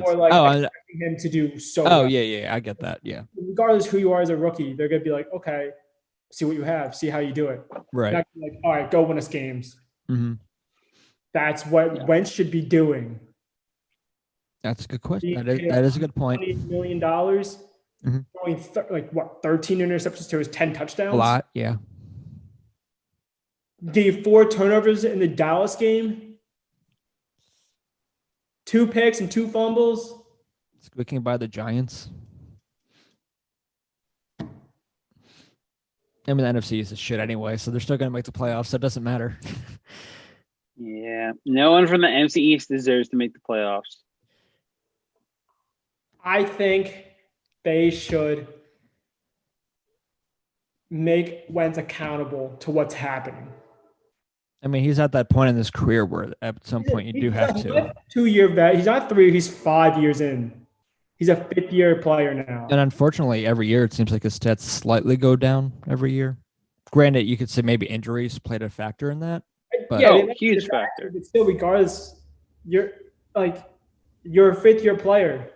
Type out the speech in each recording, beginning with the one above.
more like expecting him to do so well. Yeah, I get that. Yeah, regardless who you are as a rookie, they're gonna be like, okay, see what you have, see how you do it. right. Not like, all right, go win us games. Mm-hmm. That's what Wentz should be doing. That's a good question. Being That is paid that is a good point. $28 million, Mm-hmm. throwing 13 interceptions to his 10 A touchdowns. lot, yeah. Gave 4 turnovers in the Dallas game, 2 picks and 2 fumbles. Squeaking by the Giants. I mean, the NFC is a shit anyway, so they're still going to make the playoffs, so it doesn't matter. Yeah. No one from the NFC East deserves to make the playoffs. I think they should make Wentz accountable to what's happening. I mean, he's at that point in his career where at some point you do have to. 2-year vet. He's not 3. He's 5 years in. He's a 5th-year player now. And unfortunately, every year it seems like his stats slightly go down every year. Granted, you could say maybe injuries played a factor in that. But huge factor. But still, regardless, you're a 5th-year player.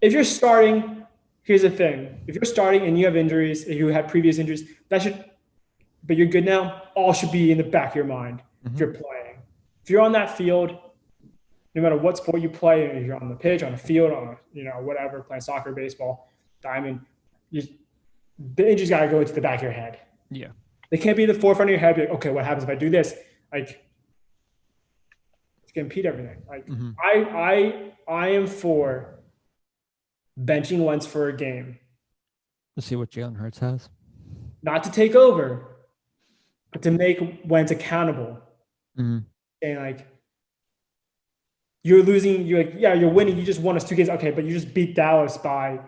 If you're starting, here's the thing: if you're starting and you have injuries, if you had previous injuries, but you're good now. All should be in the back of your mind if you're playing. If you're on that field, no matter what sport you play, if you're on the pitch, on the field, on whatever, playing soccer, baseball, diamond, the injuries got to go into the back of your head. Yeah. They can't be in the forefront of your head. Be like, okay, what happens if I do this? Like, it's gonna impede everything. Like, I am for benching Wentz for a game. Let's see what Jalen Hurts has. Not to take over, but to make Wentz accountable. Mm-hmm. And like, you're losing. You're like, yeah, you're winning. You just won us 2 games. Okay, but you just beat Dallas by.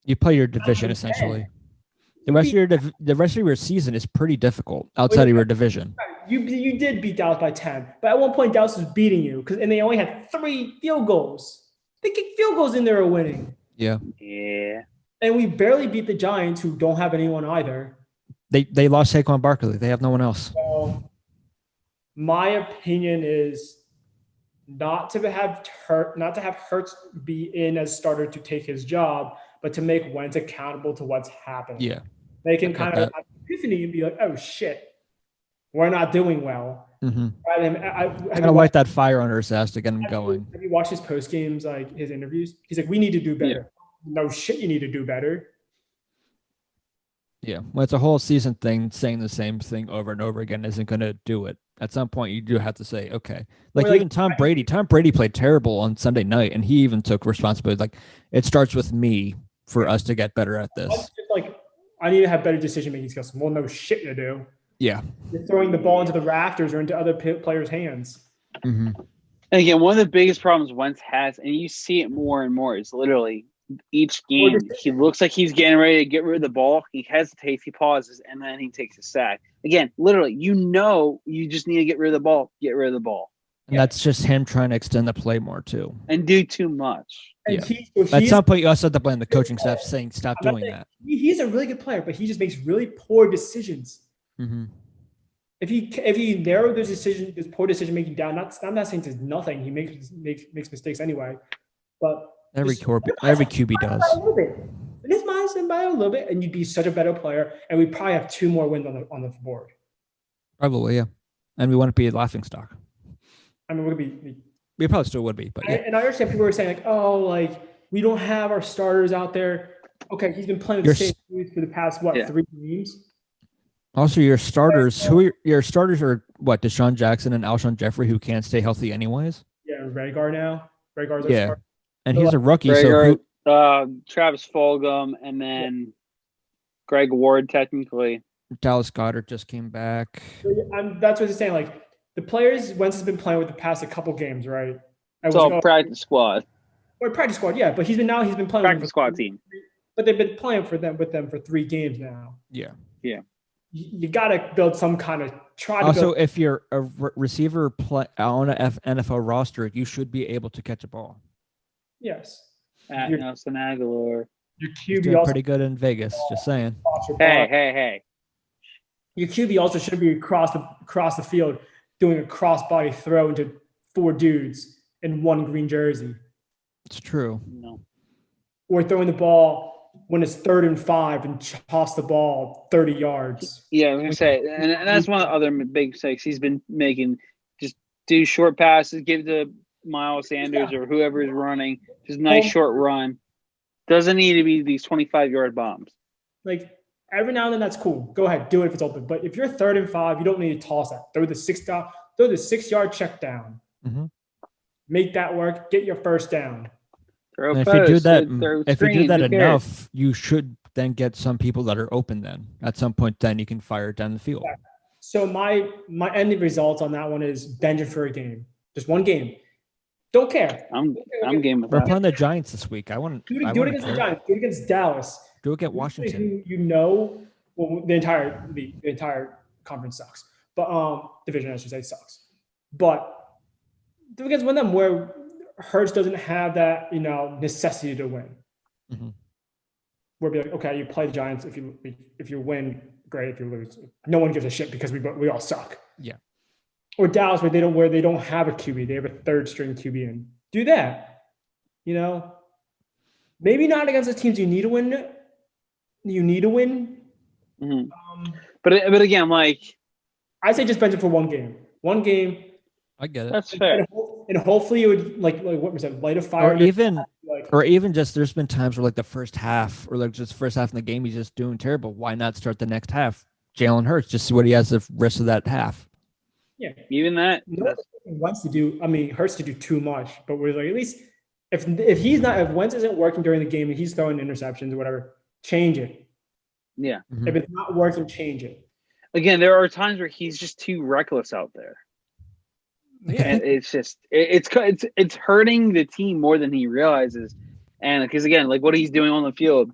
You play your division essentially. The rest of your season is pretty difficult outside of your division. You did beat Dallas by 10, but at one point Dallas was beating you and they only had 3 field goals. They kicked field goals in there of winning. Yeah. Yeah. And we barely beat the Giants, who don't have anyone either. They lost Saquon Barkley. They have no one else. So my opinion is not to have Hurts be in as starter to take his job, but to make Wentz accountable to what's happened. Yeah. They can kind of have an epiphany and be like, oh, shit, we're not doing well. Mm-hmm. I kind of light that fire under his ass to get him going. Have you watched his post games, like his interviews? He's like, we need to do better. Yeah. No shit, you need to do better. Yeah. Well, it's a whole season thing. Saying the same thing over and over again isn't going to do it. At some point, you do have to say, okay. Like even Tom Brady. Tom Brady played terrible on Sunday night, and he even took responsibility. Like, it starts with me for us to get better at this. Just like, I need to have better decision-making skills. Well, no shit you do. Yeah. You're throwing the ball into the rafters or into other players' hands. Mm-hmm. And again, one of the biggest problems Wentz has, and you see it more and more, is literally each game, he looks like he's getting ready to get rid of the ball. He hesitates, he pauses, and then he takes a sack. Again, literally, you just need to get rid of the ball. Get rid of the ball. And that's just him trying to extend the play more, too. And do too much. And at some point, you also have to blame the coaching staff saying, stop doing that. He's a really good player, but he just makes really poor decisions. Mm-hmm. If he narrowed those poor decision making down, I'm not saying there's nothing. He makes mistakes anyway, but every QB does. It is mindset by a little bit, and you'd be such a better player, and we probably have 2 more wins on the board. Probably, yeah, and we want to be a laughingstock. I mean, we're gonna be. We probably still would be, but yeah. And I understand people were saying like, oh, like we don't have our starters out there. Okay, he's been playing with the same dudes for the past 3 games. Also, your starters, your starters are what? Deshaun Jackson and Alshon Jeffrey, who can't stay healthy anyways. Yeah, Rhaegar now. Rhaegar's our starter. And he's a rookie. Rhaegar, Travis Fulgham, and then Greg Ward, technically. Dallas Goedert just came back. That's what he's saying. Like the players Wentz has been playing with the past a couple games, right? It's all practice squad. Or practice squad, yeah. But he's been playing practice squad team. But they've been playing with them for 3 games now. Yeah. Yeah. You got to build some kind of if you're a receiver on an NFL roster, you should be able to catch a ball. Yes. Nelson Aguilar. Your QB doing pretty good in Vegas. Just saying. Hey. Your QB also should be across the field doing a crossbody throw into 4 dudes in 1 green jersey. It's true. No. Or throwing the ball when it's 3rd and 5 and toss the ball 30 yards. Yeah, I was gonna say, and that's one of the other big mistakes he's been making. Just do short passes, give to Miles Sanders or whoever is running, just nice short run. Doesn't need to be these 25-yard bombs. Like every now and then, that's cool. Go ahead, do it if it's open. But if you're 3rd and 5, you don't need to toss that. Throw the 6-yard check down. Mm-hmm. Make that work. Get your first down. And if you do that enough, you should then get some people that are open. Then at some point, then you can fire it down the field. Yeah. So my ending result on that one is benching for a game, just one game. Don't care. I'm game with We're that. playing the Giants this week. I want do it against the Giants. Do it against Dallas. Do it against Washington. Well, the entire conference sucks, but division I should say sucks. But do it against one of them where Hurts doesn't have that necessity to win. Mm-hmm. We'll be like, okay, you play the Giants. If you win, great. If you lose, no one gives a shit because we all suck. Yeah. Or Dallas, where they don't have a QB, they have a 3rd string QB in. Do that. Maybe not against the teams you need to win. You need to win. Mm-hmm. But again, like I say, just bench it for one game. One game. I get it. That's fair. And hopefully it would like what was that, light a fire. Or even just there's been times where like the first half or like just first half in the game he's just doing terrible. Why not start the next half? Jalen Hurts, just see what he has the rest of that half. Yeah, even that. Wentz to do. I mean, Hurts to do too much, but we're like, at least if Wentz isn't working during the game and he's throwing interceptions or whatever, change it. Yeah. Mm-hmm. If it's not working, change it. Again, there are times where he's just too reckless out there. Yeah, and it's just it's hurting the team more than he realizes, and because again, like what he's doing on the field,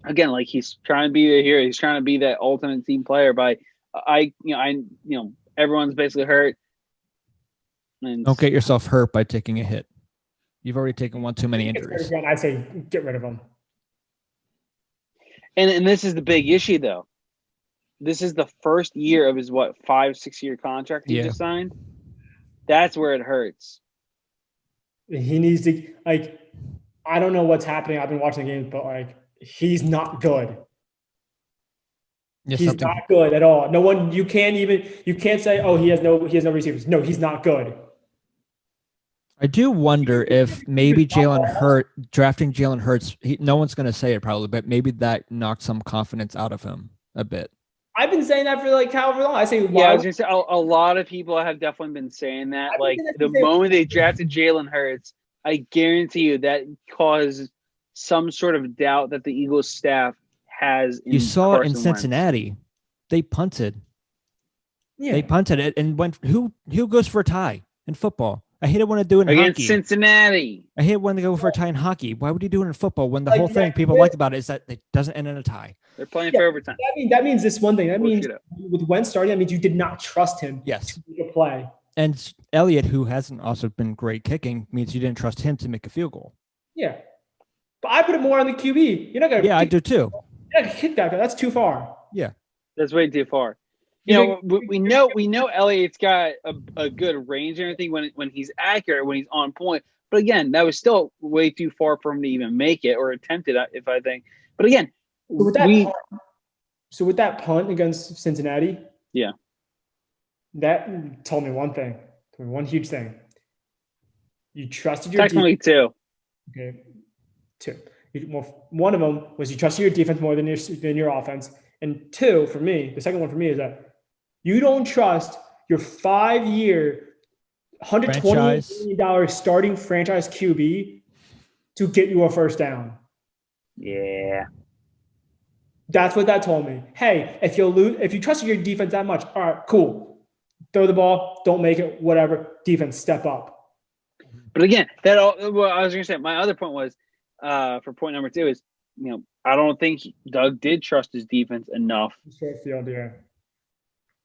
again, like he's trying to be a hero, he's trying to be that ultimate team player. By everyone's basically hurt. And don't get yourself hurt by taking a hit. You've already taken one too many injuries. Again, I say get rid of him. And this is the big issue, though. This is the first year of his 5-6 year contract he just signed. That's where it hurts. He needs to I don't know what's happening. I've been watching the games, but he's not good. He's not good at all. No one. You can't say, oh, he has no receivers. No, he's not good. I do wonder if maybe drafting Jalen Hurts, no one's going to say it probably, but maybe that knocked some confidence out of him a bit. I've been saying that for however long. I say, yeah, I was going to say a lot of people have definitely been saying that. The moment they drafted Jalen Hurts, I guarantee you that caused some sort of doubt that the Eagles staff has. You saw Carsen it in Cincinnati. Wentz. They punted. Yeah. They punted it and went. Who goes for a tie in football? I hate it when they do it in against hockey. Cincinnati. I hate when they go for a tie in hockey. Why would you do it in football when the whole thing people like about it is that it doesn't end in a tie? They're playing for overtime. That means this one thing. That means with Wentz starting, that means you did not trust him to make a play. And Elliott, who hasn't also been great kicking, means you didn't trust him to make a field goal. Yeah. But I put it more on the QB. You're not going to I do too. You're not going to kick that guy. That's too far. Yeah. That's way too far. We know Elliott's got a good range and everything when he's accurate, when he's on point. But again, that was still way too far for him to even make it or attempt it, if I think. But again, with that punt against Cincinnati, that told me one thing. Told me one huge thing. You trusted your technically defense. two. Okay, two. One of them was you trusted your defense more than your offense, and two, for me, the second one for me is that you don't trust your 5-year, $120 million starting franchise QB to get you a first down. Yeah. That's what that told me. Hey, if you trusted your defense that much, all right, cool. Throw the ball, don't make it, whatever. Defense, step up. But again, I was going to say, my other point was, for point number 2 is, I don't think Doug did trust his defense enough. Short field, yeah.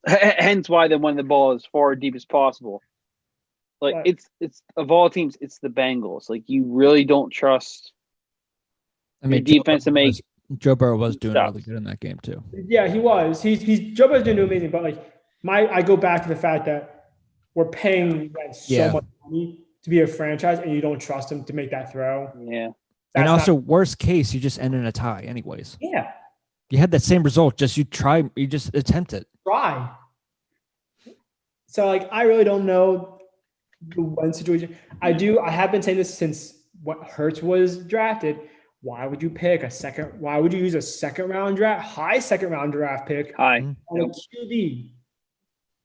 Hence why they won the ball as far deep as possible. It's of all teams, it's the Bengals. You really don't trust your defense to make. Joe Burrow was doing really good in that game too. Yeah, he was. Joe Burrow's doing amazing, but I go back to the fact that we're paying so much money to be a franchise and you don't trust him to make that throw. Yeah. And also, worst case, you just end in a tie anyways. Yeah. You had that same result, just you just attempt it. Try. So, like, I really don't know the Wentz situation. I have been saying this since what Hurts was drafted. Why would you pick why would you use a high second round draft pick on a QB?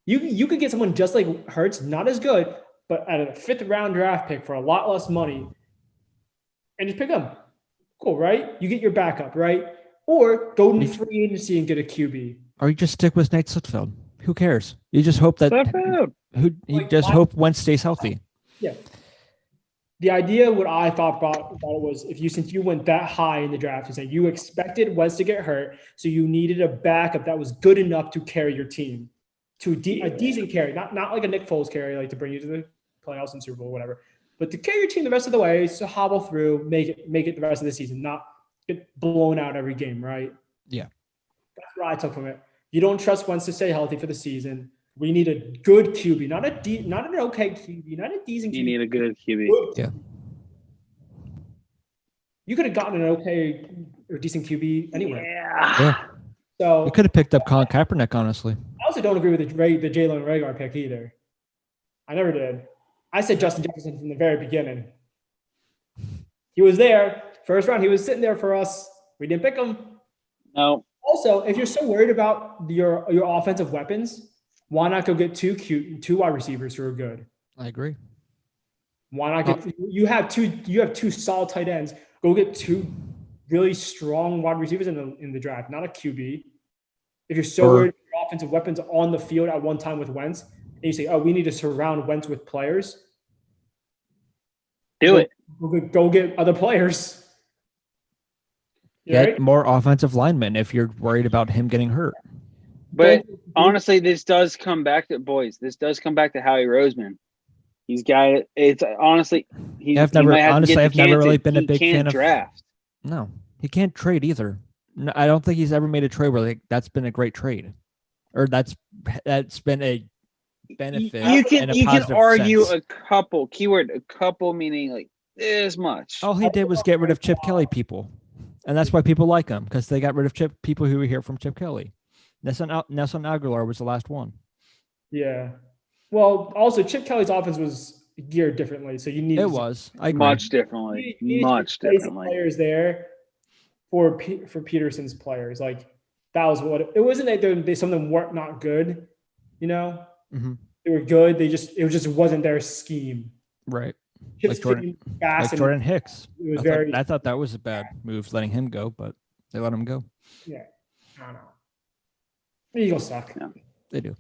You could get someone just like Hurts, not as good, but at a 5th round draft pick for a lot less money and just pick them. Cool, right? You get your backup, right? Or go in free agency and get a QB. Or you just stick with Nate Sudfeld. Who cares? You just hope that hope Wentz stays healthy. Yeah. The idea, what I thought about it was, since you went that high in the draft, you said you expected Wentz to get hurt, so you needed a backup that was good enough to carry your team to a decent carry, not like a Nick Foles carry, like to bring you to the playoffs and Super Bowl, whatever, but to carry your team the rest of the way, so hobble through, make it the rest of the season, not get blown out every game, right? Yeah. That's what I took from it. You don't trust Wentz to stay healthy for the season. We need a good QB, not an okay QB, not a decent QB. You need a good QB. Yeah. You could have gotten an okay or decent QB anywhere. Yeah. So you could have picked up Colin Kaepernick, honestly. I also don't agree with the Jalen Reagor pick either. I never did. I said Justin Jefferson from the very beginning. He was there. First round, he was sitting there for us. We didn't pick him. No. Also, if you're so worried about your offensive weapons, why not go get two wide receivers who are good? I agree. Why not get you have two solid tight ends. Go get 2 really strong wide receivers in the draft, not a QB. If you're so worried about your offensive weapons on the field at one time with Wentz, and you say, "Oh, we need to surround Wentz with players," do it. Go get other players. Get more offensive linemen if you're worried about him getting hurt. But honestly, this does come back to Howie Roseman. He's got it. It's honestly, I've never really been a big fan of draft. No, he can't trade either. No, I don't think he's ever made a trade where that's been a great trade, or that's been a benefit. You can argue sense. a couple meaning like this much. All he did was get rid of Chip Kelly people, and that's why people like him, because they got rid of people who were here from Chip Kelly. Nelson Aguilar was the last one. Yeah. Well, also Chip Kelly's offense was geared differently, so you need much differently. Players there for Peterson's players, like that was what it wasn't that some of them weren't not good, you know. Mm-hmm. They were good. It wasn't their scheme. Right. Chip's Jordan Hicks. It was I thought that was a bad move letting him go, but they let him go. Yeah. I don't know. The Eagles suck. Yeah, they do.